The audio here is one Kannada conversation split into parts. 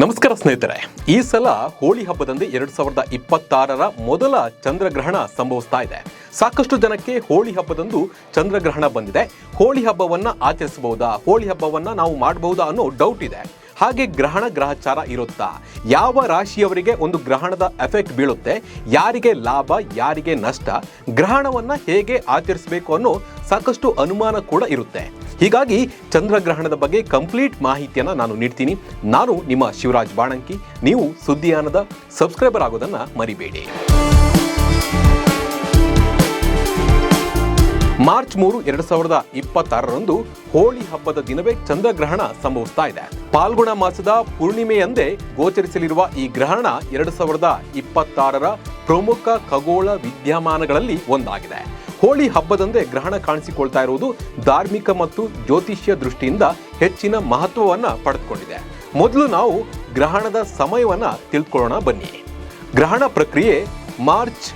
ನಮಸ್ಕಾರ ಸ್ನೇಹಿತರೆ, ಈ ಸಲ ಹೋಳಿ ಹಬ್ಬದಂದೇ 2026ರ ಮೊದಲ ಚಂದ್ರಗ್ರಹಣ ಸಂಭವಿಸ್ತಾ ಇದೆ. ಸಾಕಷ್ಟು ಜನಕ್ಕೆ ಹೋಳಿ ಹಬ್ಬದಂದು ಚಂದ್ರಗ್ರಹಣ ಬಂದಿದೆ. ಹೋಳಿ ಹಬ್ಬವನ್ನ ಆಚರಿಸಬಹುದಾ, ಹೋಳಿ ಹಬ್ಬವನ್ನ ನಾವು ಮಾಡಬಹುದಾ ಅನ್ನೋ ಡೌಟ್ ಇದೆ. ಹಾಗೆ ಗ್ರಹಚಾರ ಇರುತ್ತಾ, ಯಾವ ರಾಶಿಯವರಿಗೆ ಒಂದು ಗ್ರಹಣದ ಎಫೆಕ್ಟ್ ಬೀಳುತ್ತೆ, ಯಾರಿಗೆ ಲಾಭ ಯಾರಿಗೆ ನಷ್ಟ, ಗ್ರಹಣವನ್ನ ಹೇಗೆ ಆಚರಿಸಬೇಕು ಅನ್ನೋ ಸಾಕಷ್ಟು ಅನುಮಾನ ಕೂಡ ಇರುತ್ತೆ. ಹೀಗಾಗಿ ಚಂದ್ರಗ್ರಹಣದ ಬಗ್ಗೆ ಕಂಪ್ಲೀಟ್ ಮಾಹಿತಿಯನ್ನು ನಾನು ನೀಡ್ತೀನಿ. ನಾನು ನಿಮ್ಮ ಶಿವರಾಜ್ ಬಾಣಂಕಿ. ನೀವು ಸುದ್ದಿಯಾನದ ಸಬ್ಸ್ಕ್ರೈಬರ್ ಆಗೋದನ್ನು ಮರಿಬೇಡಿ. ಮಾರ್ಚ್ 3, 2026ರಂದು ಹೋಳಿ ಹಬ್ಬದ ದಿನವೇ ಚಂದ್ರಗ್ರಹಣ ಸಂಭವಿಸ್ತಾ ಇದೆ. ಪಾಲ್ಗುಣ ಮಾಸದ ಪೂರ್ಣಿಮೆಯಂದೇ ಗೋಚರಿಸಲಿರುವ ಈ ಗ್ರಹಣ 2026ರ ಪ್ರಮುಖ ಖಗೋಳ ವಿದ್ಯಮಾನಗಳಲ್ಲಿ ಒಂದಾಗಿದೆ. ಹೋಳಿ ಹಬ್ಬದಂದೇ ಗ್ರಹಣ ಕಾಣಿಸಿಕೊಳ್ತಾ ಇರುವುದು ಧಾರ್ಮಿಕ ಮತ್ತು ಜ್ಯೋತಿಷ್ಯ ದೃಷ್ಟಿಯಿಂದ ಹೆಚ್ಚಿನ ಮಹತ್ವವನ್ನ ಪಡೆದುಕೊಂಡಿದೆ. ಮೊದಲು ನಾವು ಗ್ರಹಣದ ಸಮಯವನ್ನ ತಿಳ್ಕೊಳ್ಳೋಣ ಬನ್ನಿ. ಗ್ರಹಣ ಪ್ರಕ್ರಿಯೆ ಮಾರ್ಚ್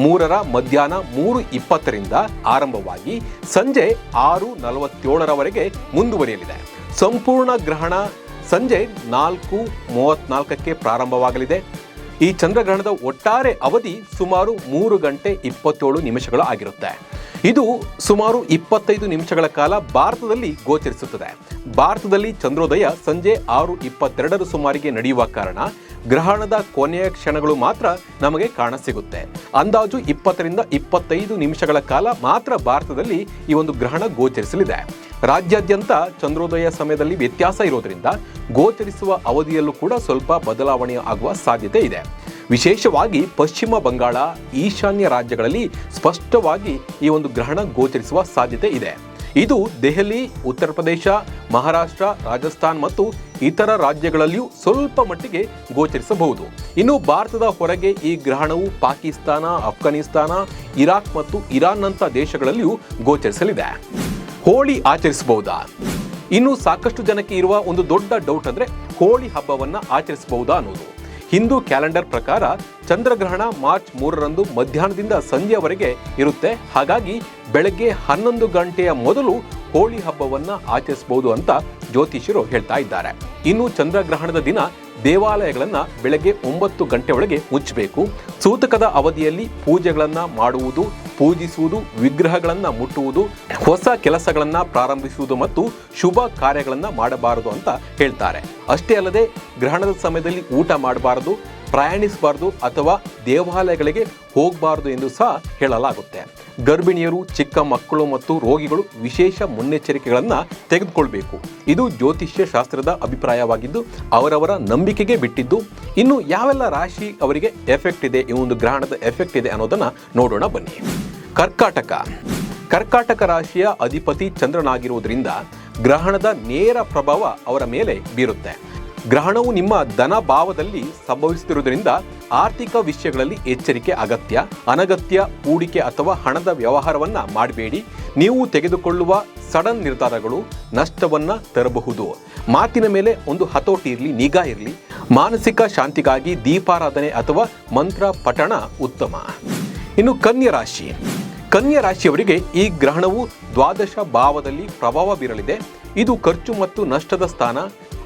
3ರ ಮಧ್ಯಾಹ್ನ 3:20ರಿಂದ ಆರಂಭವಾಗಿ ಸಂಜೆ 6:47ರವರೆಗೆ ಮುಂದುವರಿಯಲಿದೆ. ಸಂಪೂರ್ಣ ಗ್ರಹಣ ಸಂಜೆ 4:34ಕ್ಕೆ ಪ್ರಾರಂಭವಾಗಲಿದೆ. ಈ ಚಂದ್ರಗ್ರಹಣದ ಒಟ್ಟಾರೆ ಅವಧಿ ಸುಮಾರು 3 ಗಂಟೆ 27 ನಿಮಿಷಗಳು ಆಗಿರುತ್ತೆ. ಇದು ಸುಮಾರು 25 ನಿಮಿಷಗಳ ಕಾಲ ಭಾರತದಲ್ಲಿ ಗೋಚರಿಸುತ್ತದೆ. ಭಾರತದಲ್ಲಿ ಚಂದ್ರೋದಯ ಸಂಜೆ 6:22ರ ಸುಮಾರಿಗೆ ನಡೆಯುವ ಕಾರಣ ಗ್ರಹಣದ ಕೊನೆಯ ಕ್ಷಣಗಳು ಮಾತ್ರ ನಮಗೆ ಕಾಣಸಿಗುತ್ತೆ. ಅಂದಾಜು 20ರಿಂದ 25 ನಿಮಿಷಗಳ ಕಾಲ ಮಾತ್ರ ಭಾರತದಲ್ಲಿ ಈ ಒಂದು ಗ್ರಹಣ ಗೋಚರಿಸಲಿದೆ. ರಾಜ್ಯಾದ್ಯಂತ ಚಂದ್ರೋದಯ ಸಮಯದಲ್ಲಿ ವ್ಯತ್ಯಾಸ ಇರೋದ್ರಿಂದ ಗೋಚರಿಸುವ ಅವಧಿಯಲ್ಲೂ ಕೂಡ ಸ್ವಲ್ಪ ಬದಲಾವಣೆ ಆಗುವ ಸಾಧ್ಯತೆ ಇದೆ. ವಿಶೇಷವಾಗಿ ಪಶ್ಚಿಮ ಬಂಗಾಳ, ಈಶಾನ್ಯ ರಾಜ್ಯಗಳಲ್ಲಿ ಸ್ಪಷ್ಟವಾಗಿ ಈ ಒಂದು ಗ್ರಹಣ ಗೋಚರಿಸುವ ಸಾಧ್ಯತೆ ಇದೆ. ಇದು ದೆಹಲಿ, ಉತ್ತರ ಪ್ರದೇಶ, ಮಹಾರಾಷ್ಟ್ರ, ರಾಜಸ್ಥಾನ್ ಮತ್ತು ಇತರ ರಾಜ್ಯಗಳಲ್ಲಿಯೂ ಸ್ವಲ್ಪ ಮಟ್ಟಿಗೆ ಗೋಚರಿಸಬಹುದು. ಇನ್ನು ಭಾರತದ ಹೊರಗೆ ಈ ಗ್ರಹಣವು ಪಾಕಿಸ್ತಾನ, ಅಫ್ಘಾನಿಸ್ತಾನ, ಇರಾಕ್ ಮತ್ತು ಇರಾನ್ನಂಥ ದೇಶಗಳಲ್ಲಿಯೂ ಗೋಚರಿಸಲಿದೆ. ಹೋಳಿ ಆಚರಿಸಬಹುದಾ? ಇನ್ನು ಸಾಕಷ್ಟು ಜನಕ್ಕೆ ಇರುವ ಒಂದು ದೊಡ್ಡ ಡೌಟ್ ಅಂದ್ರೆ ಹೋಳಿ ಹಬ್ಬವನ್ನ ಆಚರಿಸಬಹುದಾ ಅನ್ನೋದು. ಹಿಂದೂ ಕ್ಯಾಲೆಂಡರ್ ಪ್ರಕಾರ ಚಂದ್ರಗ್ರಹಣ ಮಾರ್ಚ್ 3ರಂದು ಮಧ್ಯಾಹ್ನದಿಂದ ಸಂಜೆಯವರೆಗೆ ಇರುತ್ತೆ. ಹಾಗಾಗಿ ಬೆಳಗ್ಗೆ 11 ಗಂಟೆಯ ಮೊದಲು ಹೋಳಿ ಹಬ್ಬವನ್ನ ಆಚರಿಸಬಹುದು ಅಂತ ಜ್ಯೋತಿಷ್ಯರು ಹೇಳ್ತಾ ಇದ್ದಾರೆ. ಇನ್ನು ಚಂದ್ರಗ್ರಹಣದ ದಿನ ದೇವಾಲಯಗಳನ್ನ ಬೆಳಗ್ಗೆ 9 ಗಂಟೆ ಒಳಗೆ ಮುಚ್ಚಬೇಕು. ಸೂತಕದ ಅವಧಿಯಲ್ಲಿ ಪೂಜೆಗಳನ್ನ ಮಾಡುವುದು, ಪೂಜಿಸುವುದು, ವಿಗ್ರಹಗಳನ್ನ ಮುಟ್ಟುವುದು, ಹೊಸ ಕೆಲಸಗಳನ್ನ ಪ್ರಾರಂಭಿಸುವುದು ಮತ್ತು ಶುಭ ಕಾರ್ಯಗಳನ್ನ ಮಾಡಬಾರದು ಅಂತ ಹೇಳ್ತಾರೆ. ಅಷ್ಟೇ ಅಲ್ಲದೆ ಗ್ರಹಣದ ಸಮಯದಲ್ಲಿ ಊಟ ಮಾಡಬಾರದು, ಪ್ರಯಾಣಿಸಬಾರದು ಅಥವಾ ದೇವಾಲಯಗಳಿಗೆ ಹೋಗಬಾರದು ಎಂದು ಸಹ ಹೇಳಲಾಗುತ್ತೆ. ಗರ್ಭಿಣಿಯರು, ಚಿಕ್ಕ ಮಕ್ಕಳು ಮತ್ತು ರೋಗಿಗಳು ವಿಶೇಷ ಮುನ್ನೆಚ್ಚರಿಕೆಗಳನ್ನು ತೆಗೆದುಕೊಳ್ಬೇಕು. ಇದು ಜ್ಯೋತಿಷ್ಯ ಶಾಸ್ತ್ರದ ಅಭಿಪ್ರಾಯವಾಗಿದ್ದು ಅವರವರ ನಂಬಿಕೆಗೆ ಬಿಟ್ಟಿದ್ದು. ಇನ್ನು ಯಾವೆಲ್ಲ ರಾಶಿ ಅವರಿಗೆ ಎಫೆಕ್ಟ್ ಇದೆ, ಈ ಒಂದು ಗ್ರಹಣದ ಎಫೆಕ್ಟ್ ಇದೆ ಅನ್ನೋದನ್ನ ನೋಡೋಣ ಬನ್ನಿ. ಕರ್ಕಾಟಕ ರಾಶಿಯ ಅಧಿಪತಿ ಚಂದ್ರನಾಗಿರುವುದರಿಂದ ಗ್ರಹಣದ ನೇರ ಪ್ರಭಾವ ಅವರ ಮೇಲೆ ಬೀರುತ್ತೆ. ಗ್ರಹಣವು ನಿಮ್ಮ ಧನ ಭಾವದಲ್ಲಿ ಸಂಭವಿಸುತ್ತಿರುವುದರಿಂದ ಆರ್ಥಿಕ ವಿಷಯಗಳಲ್ಲಿ ಎಚ್ಚರಿಕೆ ಅಗತ್ಯ. ಅನಗತ್ಯ ಹೂಡಿಕೆ ಅಥವಾ ಹಣದ ವ್ಯವಹಾರವನ್ನ ಮಾಡಬೇಡಿ. ನೀವು ತೆಗೆದುಕೊಳ್ಳುವ ಸಡನ್ ನಿರ್ಧಾರಗಳು ನಷ್ಟವನ್ನ ತರಬಹುದು. ಮಾತಿನ ಮೇಲೆ ಒಂದು ಹತೋಟಿ ಇರಲಿ, ನಿಗಾ ಇರಲಿ. ಮಾನಸಿಕ ಶಾಂತಿಗಾಗಿ ದೀಪಾರಾಧನೆ ಅಥವಾ ಮಂತ್ರ ಪಠಣ ಉತ್ತಮ. ಇನ್ನು ಕನ್ಯಾ ರಾಶಿಯವರಿಗೆ ಈ ಗ್ರಹಣವು ದ್ವಾದಶ ಭಾವದಲ್ಲಿ ಪ್ರಭಾವ ಬೀರಲಿದೆ. ಇದು ಖರ್ಚು ಮತ್ತು ನಷ್ಟದ ಸ್ಥಾನ.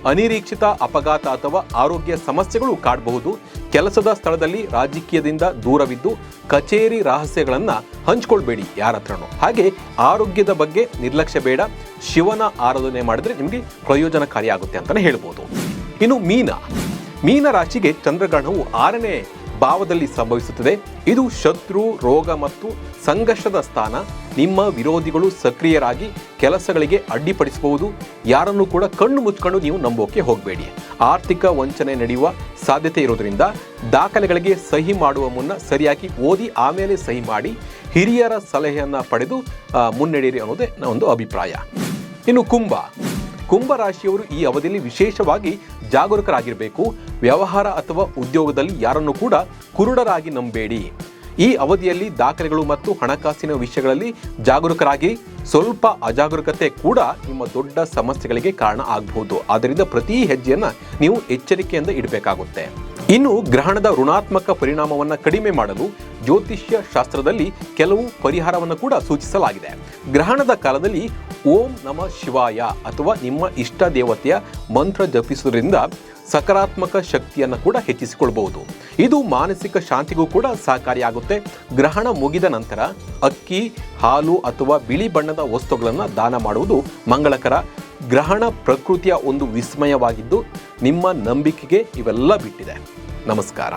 ಅನಿರೀಕ್ಷಿತ ಅಪಘಾತ ಅಥವಾ ಆರೋಗ್ಯ ಸಮಸ್ಯೆಗಳು ಕಾಡಬಹುದು. ಕೆಲಸದ ಸ್ಥಳದಲ್ಲಿ ರಾಜಕೀಯದಿಂದ ದೂರವಿದ್ದು ಕಚೇರಿ ರಹಸ್ಯಗಳನ್ನ ಹಂಚ್ಕೊಳ್ಬೇಡಿ ಯಾರ ಹತ್ರನೂ. ಹಾಗೆ ಆರೋಗ್ಯದ ಬಗ್ಗೆ ನಿರ್ಲಕ್ಷ್ಯ ಬೇಡ. ಶಿವನ ಆರಾಧನೆ ಮಾಡಿದ್ರೆ ನಿಮಗೆ ಪ್ರಯೋಜನಕಾರಿಯಾಗುತ್ತೆ ಅಂತಾನೆ ಹೇಳ್ಬೋದು. ಇನ್ನು ಮೀನ ರಾಶಿಗೆ ಚಂದ್ರಗ್ರಹಣವು 6ನೇ ಭಾವದಲ್ಲಿ ಸಂಭವಿಸುತ್ತದೆ. ಇದು ಶತ್ರು, ರೋಗ ಮತ್ತು ಸಂಘರ್ಷದ ಸ್ಥಾನ. ನಿಮ್ಮ ವಿರೋಧಿಗಳು ಸಕ್ರಿಯರಾಗಿ ಕೆಲಸಗಳಿಗೆ ಅಡ್ಡಿಪಡಿಸಬಹುದು. ಯಾರನ್ನು ಕೂಡ ಕಣ್ಣು ಮುಚ್ಕೊಂಡು ನೀವು ನಂಬೋಕೆ ಹೋಗಬೇಡಿ. ಆರ್ಥಿಕ ವಂಚನೆ ನಡೆಯುವ ಸಾಧ್ಯತೆ ಇರೋದ್ರಿಂದ ದಾಖಲೆಗಳಿಗೆ ಸಹಿ ಮಾಡುವ ಮುನ್ನ ಸರಿಯಾಗಿ ಓದಿ ಆಮೇಲೆ ಸಹಿ ಮಾಡಿ. ಹಿರಿಯರ ಸಲಹೆಯನ್ನು ಪಡೆದು ಮುನ್ನಡೆಯಿರಿ ಅನ್ನೋದೇ ಒಂದು ಅಭಿಪ್ರಾಯ. ಇನ್ನು ಕುಂಭ ರಾಶಿಯವರು ಈ ಅವಧಿಯಲ್ಲಿ ವಿಶೇಷವಾಗಿ ಜಾಗರೂಕರಾಗಿರಬೇಕು. ವ್ಯವಹಾರ ಅಥವಾ ಉದ್ಯೋಗದಲ್ಲಿ ಯಾರನ್ನು ಕೂಡ ಕುರುಡರಾಗಿ ನಂಬೇಡಿ. ಈ ಅವಧಿಯಲ್ಲಿ ದಾಖಲೆಗಳು ಮತ್ತು ಹಣಕಾಸಿನ ವಿಷಯಗಳಲ್ಲಿ ಜಾಗರೂಕರಾಗಿ. ಸ್ವಲ್ಪ ಅಜಾಗರೂಕತೆ ಕೂಡ ನಿಮ್ಮ ದೊಡ್ಡ ಸಮಸ್ಯೆಗಳಿಗೆ ಕಾರಣ ಆಗಬಹುದು. ಆದ್ದರಿಂದ ಪ್ರತಿ ಹೆಜ್ಜೆಯನ್ನ ನೀವು ಎಚ್ಚರಿಕೆಯಿಂದ ಇಡಬೇಕಾಗುತ್ತೆ. ಇನ್ನು ಗ್ರಹಣದ ಋಣಾತ್ಮಕ ಪರಿಣಾಮವನ್ನು ಕಡಿಮೆ ಮಾಡಲು ಜ್ಯೋತಿಷ್ಯ ಶಾಸ್ತ್ರದಲ್ಲಿ ಕೆಲವು ಪರಿಹಾರವನ್ನು ಕೂಡ ಸೂಚಿಸಲಾಗಿದೆ. ಗ್ರಹಣದ ಕಾಲದಲ್ಲಿ ಓಂ ನಮಃ ಶಿವಾಯ ಅಥವಾ ನಿಮ್ಮ ಇಷ್ಟ ದೇವತೆಯ ಮಂತ್ರ ಜಪಿಸುವುದರಿಂದ ಸಕಾರಾತ್ಮಕ ಶಕ್ತಿಯನ್ನು ಕೂಡ ಹೆಚ್ಚಿಸಿಕೊಳ್ಬಹುದು. ಇದು ಮಾನಸಿಕ ಶಾಂತಿಗೂ ಕೂಡ ಸಹಕಾರಿಯಾಗುತ್ತೆ. ಗ್ರಹಣ ಮುಗಿದ ನಂತರ ಅಕ್ಕಿ, ಹಾಲು ಅಥವಾ ಬಿಳಿ ಬಣ್ಣದ ವಸ್ತುಗಳನ್ನು ದಾನ ಮಾಡುವುದು ಮಂಗಳಕರ. ಗ್ರಹಣ ಪ್ರಕೃತಿಯ ಒಂದು ವಿಸ್ಮಯವಾಗಿದ್ದು ನಿಮ್ಮ ನಂಬಿಕೆಗೆ ಇವೆಲ್ಲ ಬಿಟ್ಟಿದೆ. ನಮಸ್ಕಾರ.